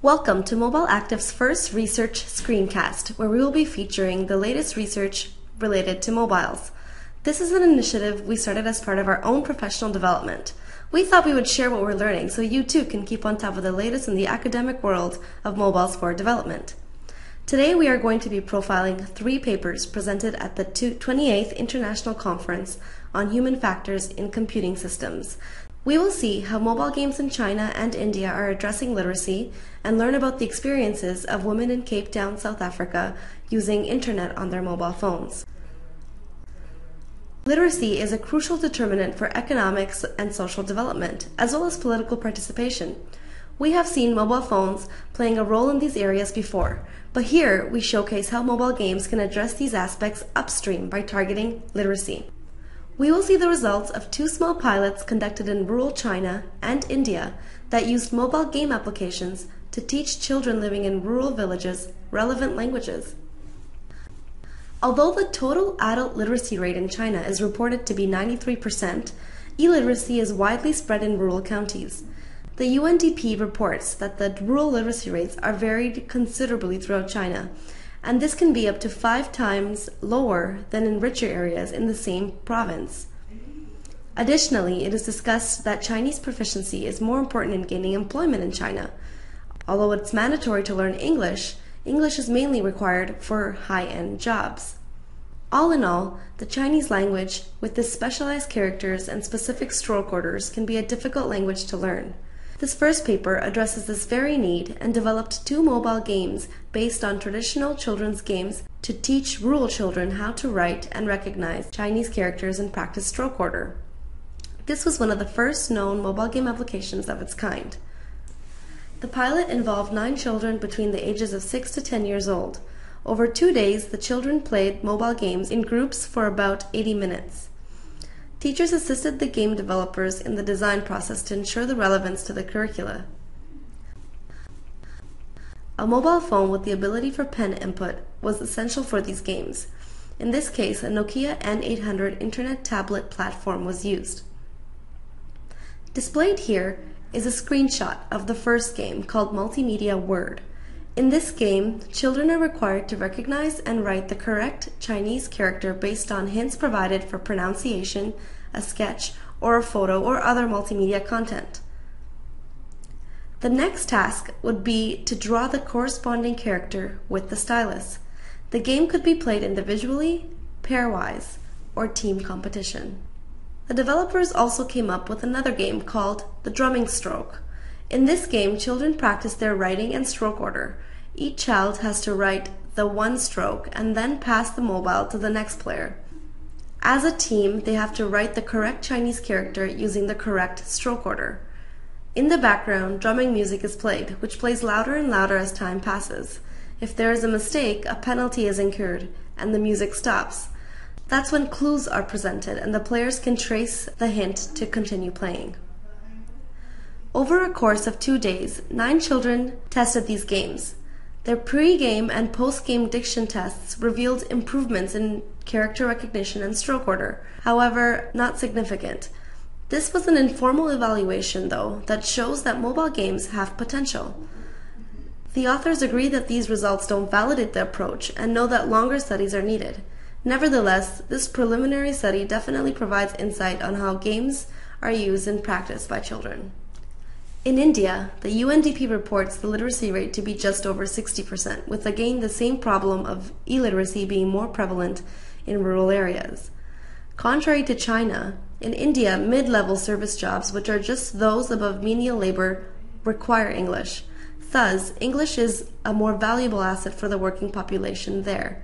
Welcome to Mobile Active's first research screencast, where we will be featuring the latest research related to mobiles. This is an initiative we started as part of our own professional development. We thought we would share what we're learning so you too can keep on top of the latest in the academic world of mobiles for development. Today we are going to be profiling 3 papers presented at the 28th International Conference on Human Factors in Computing Systems. We will see how mobile games in China and India are addressing literacy and learn about the experiences of women in Cape Town, South Africa using internet on their mobile phones. Literacy is a crucial determinant for economics and social development, as well as political participation. We have seen mobile phones playing a role in these areas before, but here we showcase how mobile games can address these aspects upstream by targeting literacy. We will see the results of 2 small pilots conducted in rural China and India that used mobile game applications to teach children living in rural villages relevant languages. Although the total adult literacy rate in China is reported to be 93%, illiteracy is widely spread in rural counties. The UNDP reports that the rural literacy rates are varied considerably throughout China, and this can be up to 5 times lower than in richer areas in the same province. Additionally, it is discussed that Chinese proficiency is more important in gaining employment in China. Although it's mandatory to learn English, English is mainly required for high-end jobs. All in all, the Chinese language, with its specialized characters and specific stroke orders, can be a difficult language to learn. This first paper addresses this very need and developed 2 mobile games based on traditional children's games to teach rural children how to write and recognize Chinese characters and practice stroke order. This was one of the first known mobile game applications of its kind. The pilot involved 9 children between the ages of 6 to 10 years old. Over 2 days, the children played mobile games in groups for about 80 minutes. Teachers assisted the game developers in the design process to ensure the relevance to the curricula. A mobile phone with the ability for pen input was essential for these games. In this case, a Nokia N800 internet tablet platform was used. Displayed here is a screenshot of the first game called Multimedia Word. In this game, children are required to recognize and write the correct Chinese character based on hints provided for pronunciation, a sketch, or a photo or other multimedia content. The next task would be to draw the corresponding character with the stylus. The game could be played individually, pairwise, or team competition. The developers also came up with another game called the drumming stroke. In this game, children practice their writing and stroke order. Each child has to write the one stroke and then pass the mobile to the next player. As a team, they have to write the correct Chinese character using the correct stroke order. In the background, drumming music is played, which plays louder and louder as time passes. If there is a mistake, a penalty is incurred, and the music stops. That's when clues are presented, and the players can trace the hint to continue playing. Over a course of 2 days, 9 children tested these games. Their pre-game and post-game diction tests revealed improvements in character recognition and stroke order, however, not significant. This was an informal evaluation, though, that shows that mobile games have potential. The authors agree that these results don't validate the approach and know that longer studies are needed. Nevertheless, this preliminary study definitely provides insight on how games are used in practice by children. In India, the UNDP reports the literacy rate to be just over 60%, with again the same problem of illiteracy being more prevalent in rural areas. Contrary to China, in India, mid-level service jobs, which are just those above menial labor, require English. Thus, English is a more valuable asset for the working population there.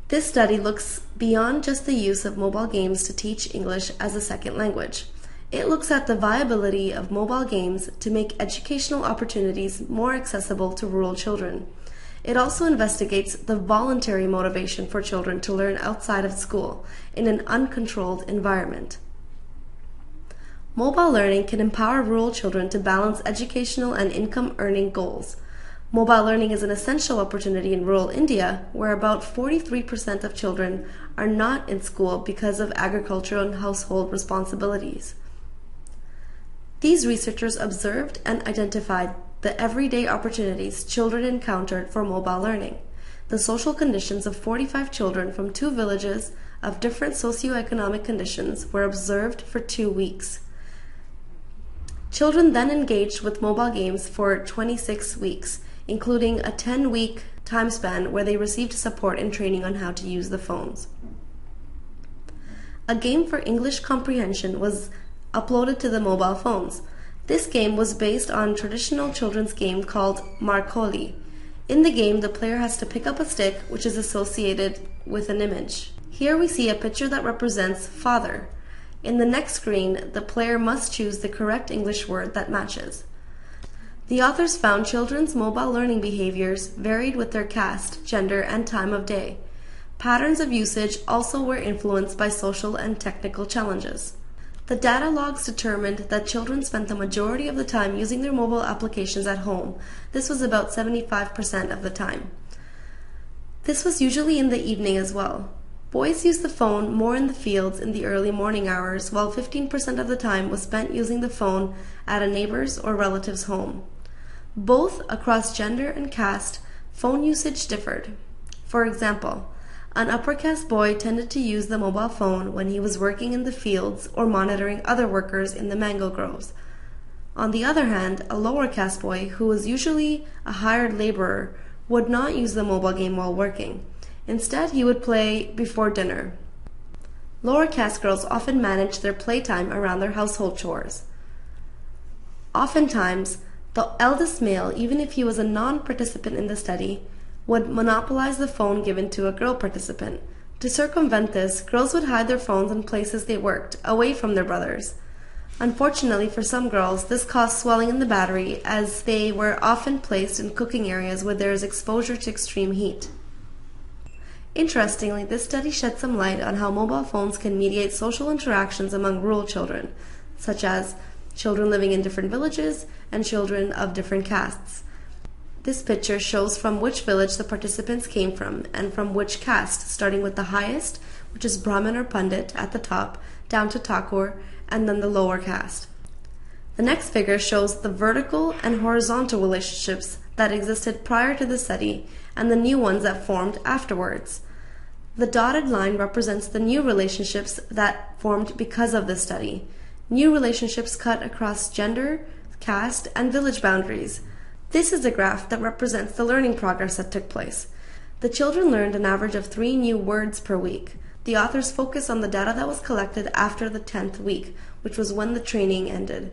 This study looks beyond just the use of mobile games to teach English as a second language. It looks at the viability of mobile games to make educational opportunities more accessible to rural children. It also investigates the voluntary motivation for children to learn outside of school in an uncontrolled environment. Mobile learning can empower rural children to balance educational and income-earning goals. Mobile learning is an essential opportunity in rural India, where about 43% of children are not in school because of agricultural and household responsibilities. These researchers observed and identified the everyday opportunities children encountered for mobile learning. The social conditions of 45 children from 2 villages of different socioeconomic conditions were observed for 2 weeks. Children then engaged with mobile games for 26 weeks, including a 10-week time span where they received support and training on how to use the phones. A game for English comprehension was uploaded to the mobile phones. This game was based on a traditional children's game called Marcoli. In the game, the player has to pick up a stick which is associated with an image. Here we see a picture that represents father. In the next screen, the player must choose the correct English word that matches. The authors found children's mobile learning behaviors varied with their caste, gender, and time of day. Patterns of usage also were influenced by social and technical challenges. The data logs determined that children spent the majority of the time using their mobile applications at home. This was about 75% of the time. This was usually in the evening as well. Boys used the phone more in the fields in the early morning hours, while 15% of the time was spent using the phone at a neighbor's or relative's home. Both across gender and caste, phone usage differed. For example, an upper caste boy tended to use the mobile phone when he was working in the fields or monitoring other workers in the mango groves. On the other hand, a lower caste boy, who was usually a hired laborer, would not use the mobile game while working. Instead, he would play before dinner. Lower caste girls often managed their playtime around their household chores. Oftentimes, the eldest male, even if he was a non-participant in the study, would monopolize the phone given to a girl participant. To circumvent this, girls would hide their phones in places they worked, away from their brothers. Unfortunately for some girls, this caused swelling in the battery, as they were often placed in cooking areas where there is exposure to extreme heat. Interestingly, this study shed some light on how mobile phones can mediate social interactions among rural children, such as children living in different villages and children of different castes. This picture shows from which village the participants came from and from which caste, starting with the highest, which is Brahmin or Pandit at the top, down to Thakur, and then the lower caste. The next figure shows the vertical and horizontal relationships that existed prior to the study and the new ones that formed afterwards. The dotted line represents the new relationships that formed because of this study. New relationships cut across gender, caste, and village boundaries. This is a graph that represents the learning progress that took place. The children learned an average of 3 new words per week. The authors focus on the data that was collected after the 10th week, which was when the training ended.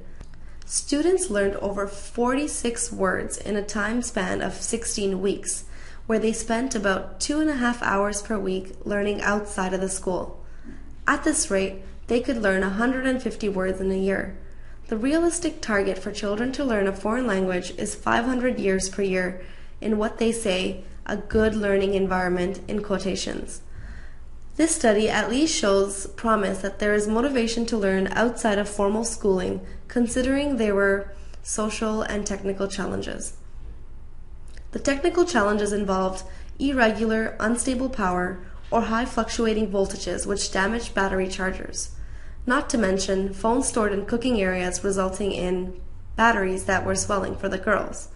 Students learned over 46 words in a time span of 16 weeks, where they spent about 2.5 hours per week learning outside of the school. At this rate, they could learn 150 words in a year. The realistic target for children to learn a foreign language is 500 years per year in what they say a good learning environment in quotations. This study at least shows promise that there is motivation to learn outside of formal schooling, considering there were social and technical challenges. The technical challenges involved irregular, unstable power or high fluctuating voltages which damaged battery chargers. Not to mention phones stored in cooking areas resulting in batteries that were swelling for the girls.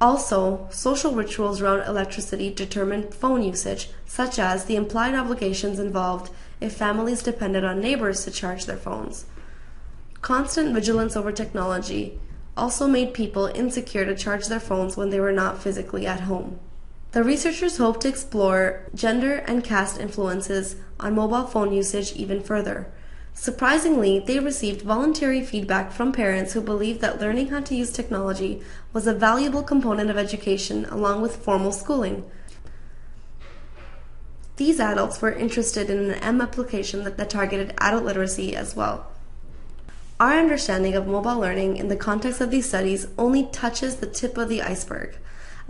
Also, social rituals around electricity determined phone usage, such as the implied obligations involved if families depended on neighbors to charge their phones. Constant vigilance over technology also made people insecure to charge their phones when they were not physically at home. The researchers hope to explore gender and caste influences on mobile phone usage even further. Surprisingly, they received voluntary feedback from parents who believed that learning how to use technology was a valuable component of education along with formal schooling. These adults were interested in an M application that targeted adult literacy as well. Our understanding of mobile learning in the context of these studies only touches the tip of the iceberg.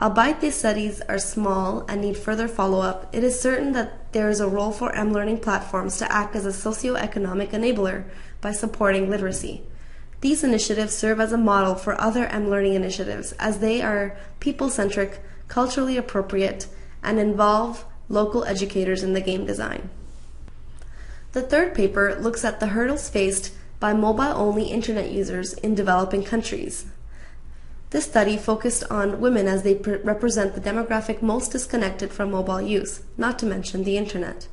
Albeit these studies are small and need further follow-up, it is certain that there is a role for M-learning platforms to act as a socio-economic enabler by supporting literacy. These initiatives serve as a model for other M-learning initiatives as they are people-centric, culturally appropriate, and involve local educators in the game design. The third paper looks at the hurdles faced by mobile-only internet users in developing countries. This study focused on women as they represent the demographic most disconnected from mobile use, not to mention the internet.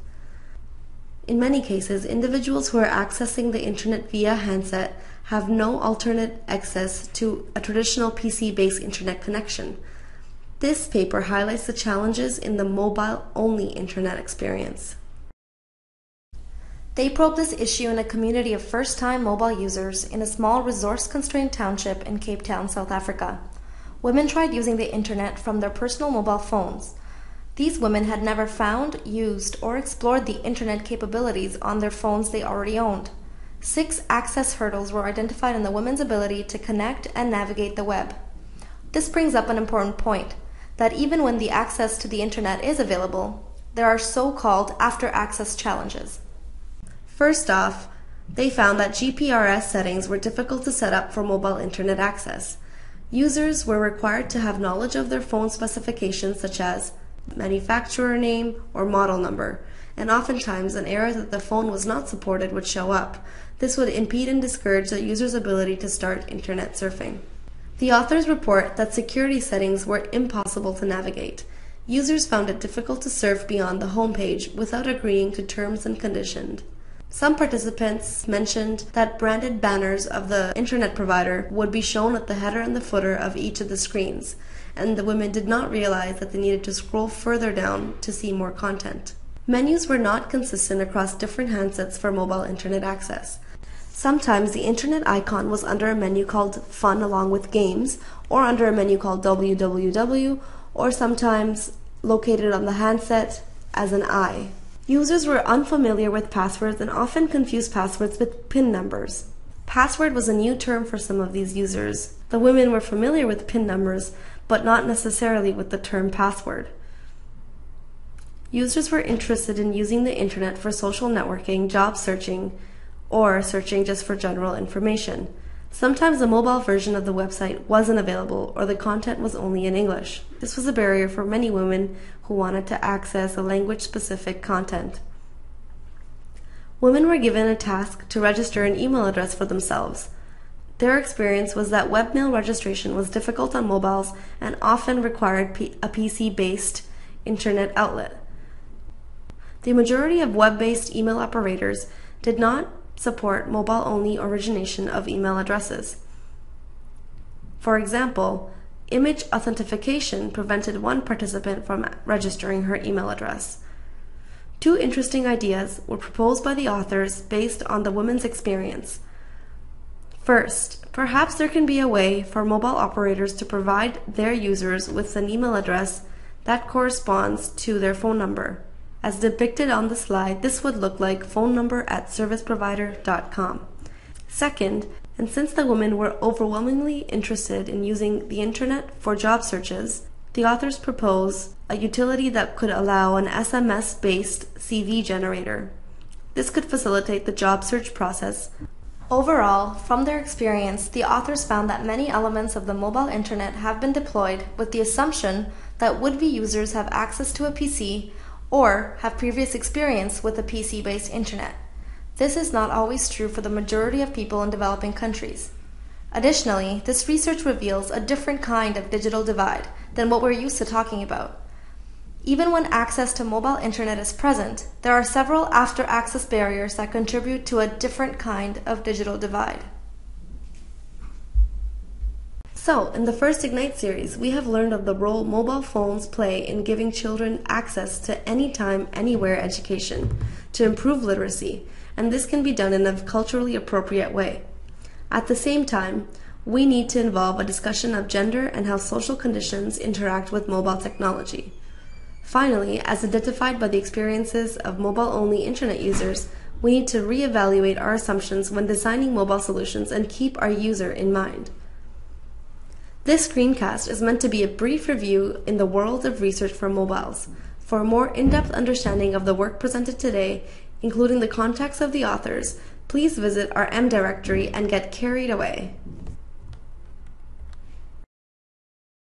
In many cases, individuals who are accessing the internet via handset have no alternate access to a traditional PC-based internet connection. This paper highlights the challenges in the mobile-only internet experience. They probed this issue in a community of first-time mobile users in a small resource-constrained township in Cape Town, South Africa. Women tried using the internet from their personal mobile phones. These women had never found, used, or explored the internet capabilities on their phones they already owned. 6 access hurdles were identified in the women's ability to connect and navigate the web. This brings up an important point, that even when the access to the internet is available, there are so-called after-access challenges. First off, they found that GPRS settings were difficult to set up for mobile internet access. Users were required to have knowledge of their phone specifications such as manufacturer name or model number, and oftentimes an error that the phone was not supported would show up. This would impede and discourage the user's ability to start internet surfing. The authors report that security settings were impossible to navigate. Users found it difficult to surf beyond the home page without agreeing to terms and conditions. Some participants mentioned that branded banners of the internet provider would be shown at the header and the footer of each of the screens, and the women did not realize that they needed to scroll further down to see more content. Menus were not consistent across different handsets for mobile internet access. Sometimes the internet icon was under a menu called Fun along with Games, or under a menu called www, or sometimes located on the handset as an I. Users were unfamiliar with passwords and often confused passwords with PIN numbers. Password was a new term for some of these users. The women were familiar with PIN numbers, but not necessarily with the term password. Users were interested in using the internet for social networking, job searching, or searching just for general information. Sometimes the mobile version of the website wasn't available or the content was only in English. This was a barrier for many women who wanted to access a language-specific content. Women were given a task to register an email address for themselves. Their experience was that webmail registration was difficult on mobiles and often required a PC-based internet outlet. The majority of web-based email operators did not support mobile-only origination of email addresses. For example, image authentication prevented one participant from registering her email address. 2 interesting ideas were proposed by the authors based on the women's experience. First, perhaps there can be a way for mobile operators to provide their users with an email address that corresponds to their phone number. As depicted on the slide, this would look like phone number at serviceprovider.com. Second, and since the women were overwhelmingly interested in using the internet for job searches, the authors propose a utility that could allow an SMS-based CV generator. This could facilitate the job search process. Overall, from their experience, the authors found that many elements of the mobile internet have been deployed with the assumption that would-be users have access to a PC or have previous experience with a PC-based internet. This is not always true for the majority of people in developing countries. Additionally, this research reveals a different kind of digital divide than what we're used to talking about. Even when access to mobile internet is present, there are several after-access barriers that contribute to a different kind of digital divide. So, in the first Ignite series, we have learned of the role mobile phones play in giving children access to anytime, anywhere education to improve literacy, and this can be done in a culturally appropriate way. At the same time, we need to involve a discussion of gender and how social conditions interact with mobile technology. Finally, as identified by the experiences of mobile-only internet users, we need to reevaluate our assumptions when designing mobile solutions and keep our user in mind. This screencast is meant to be a brief review in the world of research for mobiles. For a more in-depth understanding of the work presented today, including the context of the authors, please visit our M directory and get carried away.